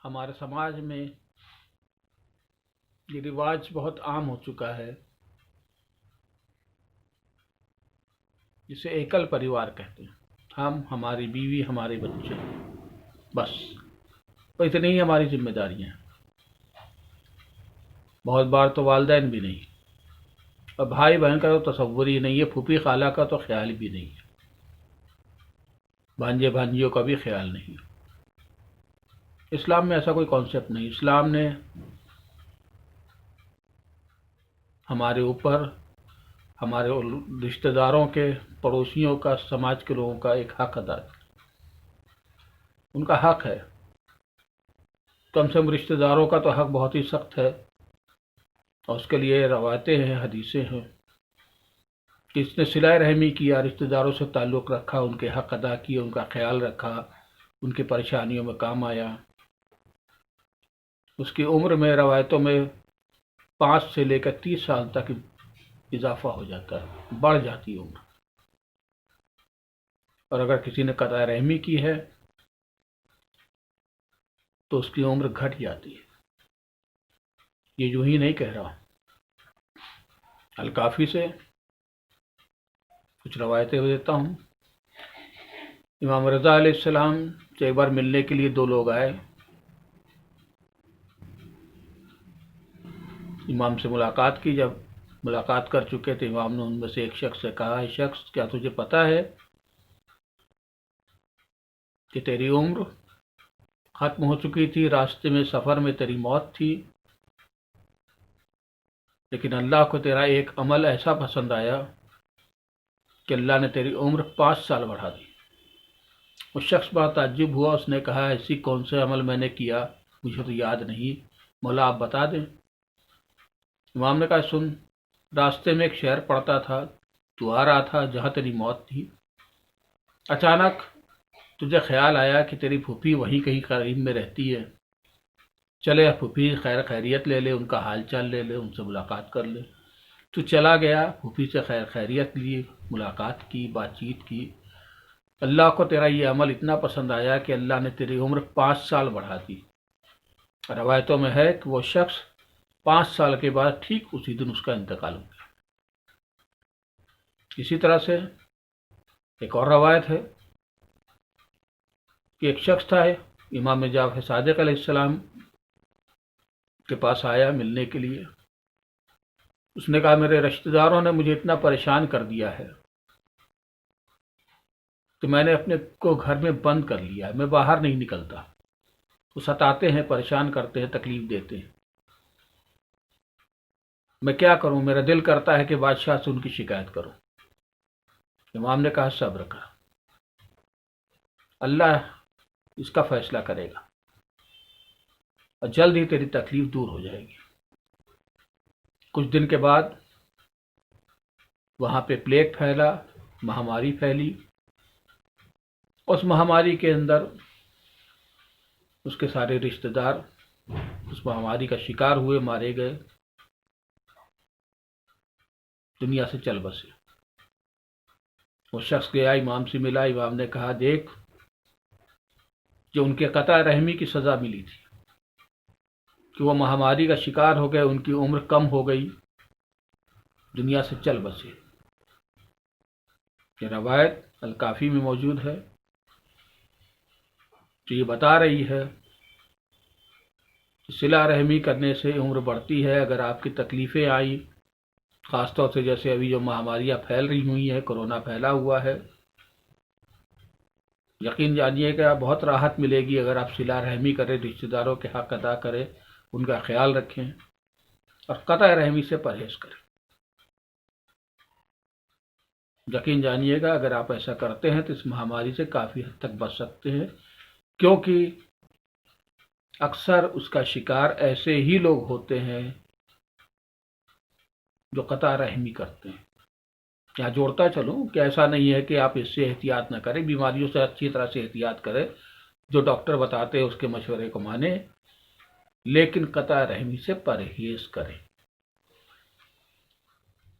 ہمارے سماج میں یہ رواج بہت عام ہو چکا ہے جسے ایکل پریوار کہتے ہیں. ہم، ہماری بیوی، ہمارے بچے، بس. تو اتنی ہی ہماری ذمہ داریاں ہیں. بہت بار تو والدین بھی نہیں، اور بھائی بہن کا تو تصور ہی نہیں ہے، پھوپھی خالہ کا تو خیال بھی نہیں ہے، بھانجے بھانجیوں کا بھی خیال نہیں. اسلام میں ایسا کوئی کانسیپٹ نہیں. اسلام نے ہمارے اوپر ہمارے رشتہ داروں کے، پڑوسیوں کا، سماج کے لوگوں کا ایک حق ادا کیا. ان کا حق ہے. کم سے کم رشتہ داروں کا تو حق بہت ہی سخت ہے، اور اس کے لیے روایتیں ہیں، حدیثیں ہیں کہ اس نے صلہ رحمی کیا، رشتہ داروں سے تعلق رکھا، ان کے حق ادا کیے، ان کا خیال رکھا، ان کی پریشانیوں میں کام آیا. اس کی عمر میں روایتوں میں 5 سے لے کر 30 سال تک اضافہ ہو جاتا ہے، بڑھ جاتی ہے عمر. اور اگر کسی نے قطع رحمی کی ہے تو اس کی عمر گھٹ جاتی ہے. یہ یوں ہی نہیں کہہ رہا. الکافی سے کچھ روایتیں دیتا ہوں. امام رضا علیہ السلام سے ایک بار ملنے کے لیے 2 لوگ آئے. امام سے ملاقات کی. جب ملاقات کر چکے تھے، امام نے ان میں سے ایک شخص سے کہا، اے شخص، کیا تجھے پتا ہے کہ تیری عمر ختم ہو چکی تھی، راستے میں سفر میں تیری موت تھی، لیکن اللہ کو تیرا ایک عمل ایسا پسند آیا کہ اللہ نے تیری عمر 5 سال بڑھا دی. اس شخص بڑا تعجب ہوا. اس نے کہا، ایسی کون سے عمل میں نے کیا، مجھے تو یاد نہیں، مولا آپ بتا دیں. امام نے کہا، سن، راستے میں ایک شہر پڑتا تھا، تو آ رہا تھا جہاں تیری موت تھی. اچانک تجھے خیال آیا کہ تیری پھوپھی وہیں کہیں قریب میں رہتی ہے، چلے پھوپھی خیر خیریت لے لے، ان کا حال چال لے لے، ان سے ملاقات کر لے. تو چلا گیا، پھوپھی سے خیر خیریت لی، ملاقات کی، بات چیت کی. اللہ کو تیرا یہ عمل اتنا پسند آیا کہ اللہ نے تیری عمر 5 سال بڑھا دی. روایتوں میں ہے کہ وہ شخص 5 سال کے بعد ٹھیک اسی دن اس کا انتقال ہو گیا. اسی طرح سے ایک اور روایت ہے کہ ایک شخص تھا، امام جعفر صادق علیہ السلام کے پاس آیا ملنے کے لیے. اس نے کہا، میرے رشتہ داروں نے مجھے اتنا پریشان کر دیا ہے کہ میں نے اپنے کو گھر میں بند کر لیا ہے، میں باہر نہیں نکلتا. وہ ستاتے ہیں، پریشان کرتے ہیں، تکلیف دیتے ہیں. میں کیا کروں؟ میرا دل کرتا ہے کہ بادشاہ سے ان کی شکایت کروں. امام نے کہا، صبر کر، اللہ اس کا فیصلہ کرے گا اور جلد ہی تیری تکلیف دور ہو جائے گی. کچھ دن کے بعد وہاں پہ پلیگ پھیلا، مہاماری پھیلی. اس مہاماری کے اندر اس کے سارے رشتہ دار اس مہاماری کا شکار ہوئے، مارے گئے، دنیا سے چل بسے. وہ شخص گیا، امام سے ملا. امام نے کہا، دیکھ، جو ان کے قطع رحمی کی سزا ملی تھی کہ وہ مہاماری کا شکار ہو گئے، ان کی عمر کم ہو گئی، دنیا سے چل بسے. یہ روایت الکافی میں موجود ہے، جو یہ بتا رہی ہے کہ صلہ رحمی کرنے سے عمر بڑھتی ہے. اگر آپ کی تکلیفیں آئیں، خاص طور سے جیسے ابھی جو مہاماریاں پھیل رہی ہوئی ہیں، کرونا پھیلا ہوا ہے، یقین جانیے کہ آپ بہت راحت ملے گی اگر آپ صلہ رحمی کریں، رشتہ داروں کے حق ادا کریں، ان کا خیال رکھیں اور قطع رحمی سے پرہیز کریں. یقین جانیے گا اگر آپ ایسا کرتے ہیں تو اس مہاماری سے کافی حد تک بچ سکتے ہیں، کیونکہ اکثر اس کا شکار ایسے ہی لوگ ہوتے ہیں جو قطع رحمی کرتے ہیں. یہاں جوڑتا چلوں کہ ایسا نہیں ہے کہ آپ اس سے احتیاط نہ کریں، بیماریوں سے اچھی طرح سے احتیاط کریں، جو ڈاکٹر بتاتے ہیں اس کے مشورے کو مانیں، لیکن قطع رحمی سے پرہیز کریں.